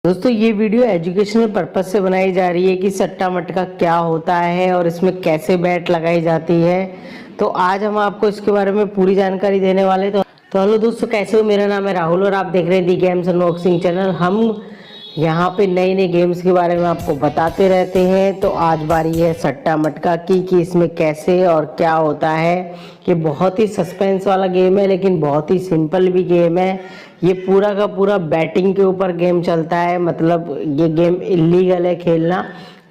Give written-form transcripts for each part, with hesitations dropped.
दोस्तों ये video educational purpose से बनाई जा रही है कि सट्टा मटका क्या होता है और इसमें कैसे बैट लगाई जाती है। तो आज हम आपको इसके बारे में पूरी जानकारी देने वाले। तो हेलो दोस्तों, कैसे हो? मेरा नाम है राहुल और आप देख रहे हैं दी गेम्स अनबॉक्सिंग चैनल। हम यहाँ पे नई नई गेम्स के बारे में आपको बताते रहते हैं। तो आज बारी है सट्टा मटका की कि इसमें कैसे और क्या होता है। ये बहुत ही सस्पेंस वाला गेम है लेकिन बहुत ही सिंपल भी गेम है। ये पूरा का पूरा बैटिंग के ऊपर गेम चलता है, मतलब ये गेम इलीगल है खेलना,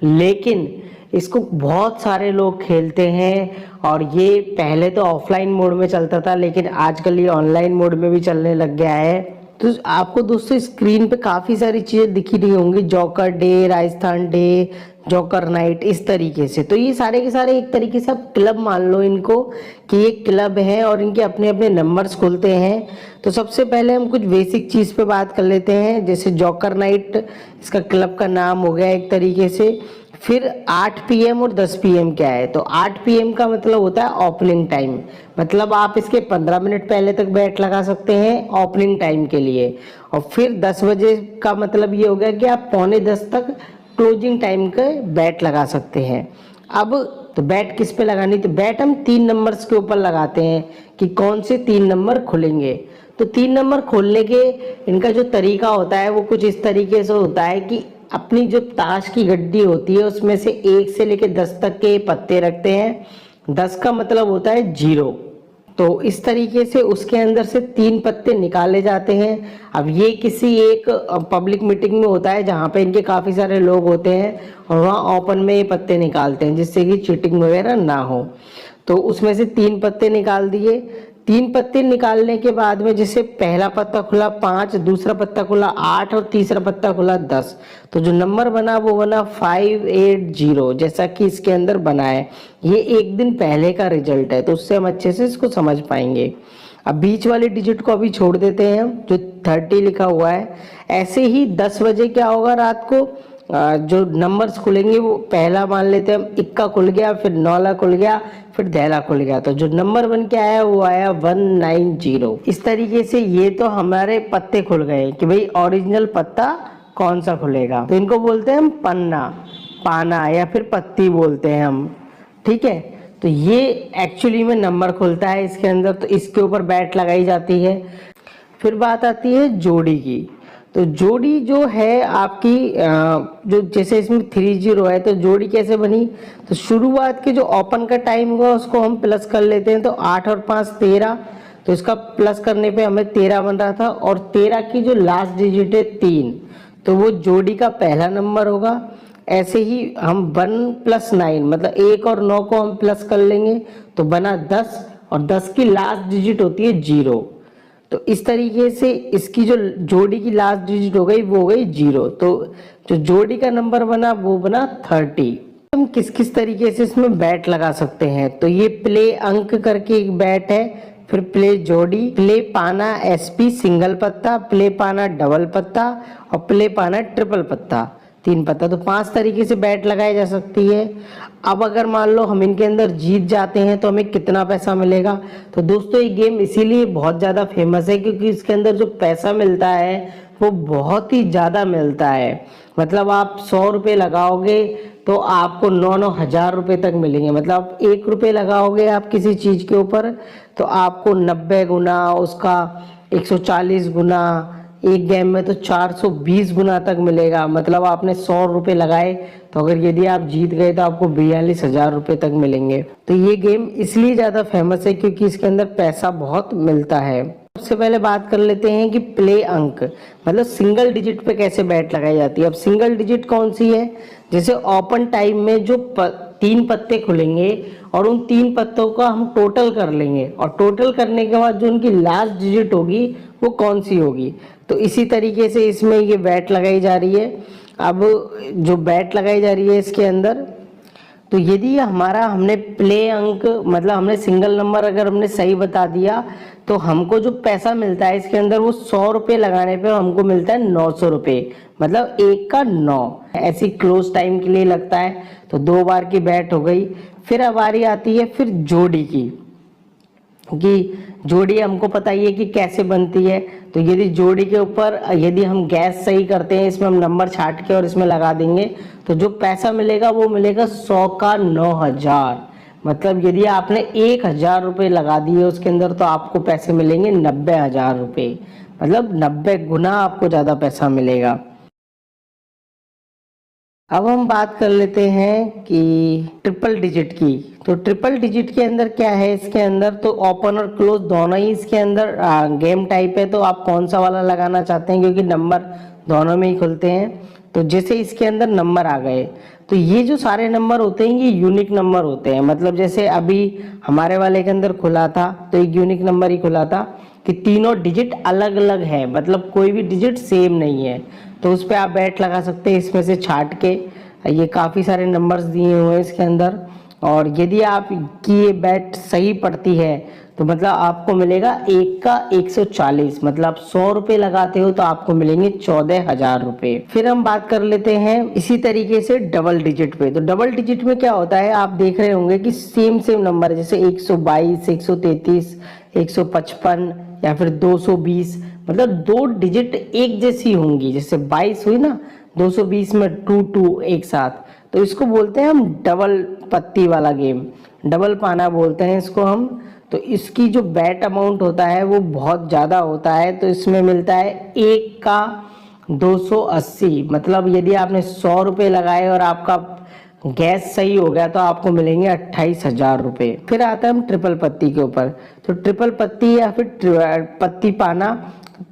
लेकिन इसको बहुत सारे लोग खेलते हैं। और ये पहले तो ऑफलाइन मोड में चलता था लेकिन आजकल ये ऑनलाइन मोड में भी चलने लग गया है। तो आपको दोस्तों स्क्रीन पे काफी सारी चीजें दिखी रही होंगी, joker day, Rajasthan day, joker night, इस तरीके से। तो ये सारे के सारे एक तरीके से आप क्लब मान लो इनको कि ये क्लब है और इनके अपने अपने नंबर्स खुलते हैं। तो सबसे पहले हम कुछ बेसिक चीज पे बात कर लेते हैं, जैसे जोकर नाइट इसका क्लब का नाम हो गया एक तरीके से। फिर 8 PM और 10 PM क्या है? तो 8 PM का मतलब होता है ओपनिंग टाइम, मतलब आप इसके 15 मिनट पहले तक बैट लगा सकते हैं ओपनिंग टाइम के लिए। और फिर 10 बजे का मतलब ये हो गया कि आप पौने 10 तक क्लोजिंग टाइम के बैट लगा सकते हैं। अब तो बैट किस पे लगानी? तो बैट हम 3 नंबर्स के ऊपर लगाते हैं कि कौन से 3 नंबर खुलेंगे। तो 3 नंबर खोलने के इनका जो तरीका होता है वो कुछ इस तरीके से होता है कि अपनी जो ताश की गड्डी होती है उसमें से 1 से लेकर 10 तक के पत्ते रखते हैं। 10 का मतलब होता है 0। तो इस तरीके से उसके अंदर से 3 पत्ते निकाले जाते हैं। अब ये किसी एक पब्लिक मीटिंग में होता है जहाँ पे इनके काफी सारे लोग होते हैं और वहाँ ओपन में ये पत्ते निकालते हैं जिससे कि चीटिंग वगैरह ना हो। तो उसमें से 3 पत्ते निकाल दिए। 3 पत्ते निकालने के बाद में जैसे पहला पत्ता खुला 5, दूसरा पत्ता खुला 8 और तीसरा पत्ता खुला 10। तो जो नंबर बना वो बना 580, जैसा कि इसके अंदर बना है। ये एक दिन पहले का रिजल्ट है तो उससे हम अच्छे से इसको समझ पाएंगे। अब बीच वाले डिजिट को अभी छोड़ देते हैं हम, जो 30 लिखा हुआ है। ऐसे ही 10 बजे क्या होगा रात को, जो नंबर्स खुलेंगे वो पहला मान लेते हैं हम, इक्का खुल गया, फिर नौला खुल गया, फिर दहला खुल गया। तो जो नंबर बन के आया वो आया 190। इस तरीके से ये तो हमारे पत्ते खुल गए कि भाई ओरिजिनल पत्ता कौन सा खुलेगा। तो इनको बोलते हैं हम पन्ना, पाना या फिर पत्ती बोलते हैं हम, ठीक है। तो ये एक्चुअली में नंबर खुलता है इसके अंदर, तो इसके ऊपर बैट लगाई जाती है। फिर बात आती है जोड़ी की। तो जोड़ी जो है आपकी जो जैसे इसमें 30 है तो जोड़ी कैसे बनी? तो शुरुआत के जो ओपन का टाइम हुआ उसको हम प्लस कर लेते हैं। तो 8 और 5 13, तो इसका प्लस करने पे हमें 13 बन रहा था। और 13 की जो लास्ट डिजिट है 3, तो वो जोड़ी का पहला नंबर होगा। ऐसे ही हम 1 + 9 मतलब 1 और 9 को हम प्लस कर लेंगे तो बना 10, और 10 की लास्ट डिजिट होती है 0। तो इस तरीके से इसकी जो जोड़ी की लास्ट डिजिट हो गई वो हो गई 0। तो जो जोड़ी का नंबर बना वो बना 30। हम किस किस तरीके से इसमें बैट लगा सकते हैं? तो ये प्ले अंक करके एक बैट है, फिर प्ले जोड़ी, प्ले पाना SP सिंगल पत्ता, प्ले पाना डबल पत्ता और प्ले पाना ट्रिपल पत्ता, 3 पत्ता। तो 5 तरीके से बैट लगाई जा सकती है। अब अगर मान लो हम इनके अंदर जीत जाते हैं तो हमें कितना पैसा मिलेगा? तो दोस्तों ये गेम इसीलिए बहुत ज़्यादा फेमस है क्योंकि इसके अंदर जो पैसा मिलता है वो बहुत ही ज़्यादा मिलता है। मतलब आप 100 रुपये लगाओगे तो आपको 9-9 हज़ार रुपये तक मिलेंगे। मतलब 1 रुपये लगाओगे आप किसी चीज़ के ऊपर तो आपको 90 गुना, उसका 140 गुना, एक गेम में तो 420 गुना तक मिलेगा। मतलब आपने 100 रुपये लगाए तो अगर यदि आप जीत गए तो आपको 42,000 रुपये तक मिलेंगे। तो ये गेम इसलिए ज़्यादा फेमस है क्योंकि इसके अंदर पैसा बहुत मिलता है। सबसे पहले बात कर लेते हैं कि प्ले अंक मतलब सिंगल डिजिट पे कैसे बैट लगाई जाती है। अब सिंगल डिजिट कौन सी है? जैसे ओपन टाइम में जो 3 पत्ते खुलेंगे और उन 3 पत्तों का हम टोटल कर लेंगे और टोटल करने के बाद जो उनकी लास्ट डिजिट होगी वो कौन सी होगी। तो इसी तरीके से इसमें ये बैट लगाई जा रही है। अब जो बैट लगाई जा रही है इसके अंदर, तो यदि हमने प्ले अंक मतलब हमने सिंगल नंबर अगर हमने सही बता दिया तो हमको जो पैसा मिलता है इसके अंदर वो 100 रुपये लगाने पे हमको मिलता है 900 रुपये, मतलब 1 का 9। ऐसी क्लोज टाइम के लिए लगता है। तो 2 बार की बैट हो गई। फिर अब बारी आती है फिर जोड़ी की। कि जोड़ी हमको पता ही है कि कैसे बनती है। तो यदि जोड़ी के ऊपर यदि हम गैस सही करते हैं, इसमें हम नंबर छाट के और इसमें लगा देंगे, तो जो पैसा मिलेगा वो मिलेगा 100 का 9,000। मतलब यदि आपने 1,000 रुपये लगा दिए उसके अंदर, तो आपको पैसे मिलेंगे 90,000 रुपये। मतलब 90 गुना आपको ज़्यादा पैसा मिलेगा। अब हम बात कर लेते हैं कि ट्रिपल डिजिट की। तो ट्रिपल डिजिट के अंदर क्या है, इसके अंदर तो ओपन और क्लोज दोनों ही इसके अंदर गेम टाइप है। तो आप कौन सा वाला लगाना चाहते हैं, क्योंकि नंबर दोनों में ही खुलते हैं। तो जैसे इसके अंदर नंबर आ गए, तो ये जो सारे नंबर होते हैं ये यूनिक नंबर होते हैं। मतलब जैसे अभी हमारे वाले के अंदर खुला था तो एक यूनिक नंबर ही खुला था कि तीनों डिजिट अलग अलग है, मतलब कोई भी डिजिट सेम नहीं है। तो उस पर आप बैट लगा सकते हैं इसमें से छाट के। ये काफ़ी सारे नंबर्स दिए हुए हैं इसके अंदर। और यदि आप की ये बैट सही पड़ती है तो मतलब आपको मिलेगा 1 का 140। मतलब आप 100 रुपये लगाते हो तो आपको मिलेंगे 14,000 रुपये। फिर हम बात कर लेते हैं इसी तरीके से डबल डिजिट पे। तो डबल डिजिट में क्या होता है, आप देख रहे होंगे कि सेम सेम नंबर, जैसे 122, 133, 155 या फिर 220, मतलब दो डिजिट एक जैसी होंगी। जैसे 22 हुई ना, 220 में 2 एक साथ, तो इसको बोलते हैं हम डबल पत्ती वाला गेम, डबल पाना बोलते हैं इसको हम। तो इसकी जो बैट अमाउंट होता है वो बहुत ज़्यादा होता है। तो इसमें मिलता है 1 का 280। मतलब यदि आपने 100 रुपये लगाए और आपका गैस सही हो गया तो आपको मिलेंगे 28,000 रुपये। फिर आता है हम ट्रिपल पत्ती के ऊपर। तो ट्रिपल पत्ती या फिर पत्ती पाना,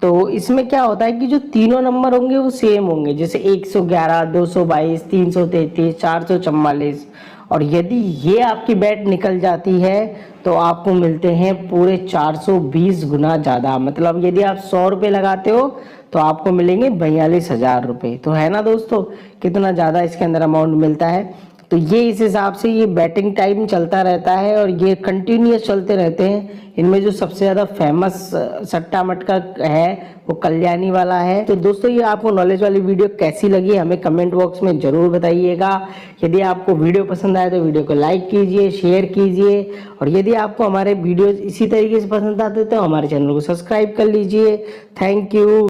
तो इसमें क्या होता है कि जो तीनों नंबर होंगे वो सेम होंगे। जैसे 111, 222, 333, 444। और यदि ये आपकी बैट निकल जाती है तो आपको मिलते हैं पूरे 420 गुना ज़्यादा। मतलब यदि आप 100 रुपये लगाते हो तो आपको मिलेंगे 42,000 रुपये। तो है ना दोस्तों, कितना ज़्यादा इसके अंदर अमाउंट मिलता है। तो ये इस हिसाब से ये बैटिंग टाइम चलता रहता है और ये कंटिन्यूस चलते रहते हैं। इनमें जो सबसे ज़्यादा फेमस सट्टा मटका है वो कल्याणी वाला है। तो दोस्तों ये आपको नॉलेज वाली वीडियो कैसी लगी हमें कमेंट बॉक्स में ज़रूर बताइएगा। यदि आपको वीडियो पसंद आए तो वीडियो को लाइक कीजिए, शेयर कीजिए। और यदि आपको हमारे वीडियोज़ इसी तरीके से पसंद आते तो हमारे चैनल को सब्सक्राइब कर लीजिए। Thank you.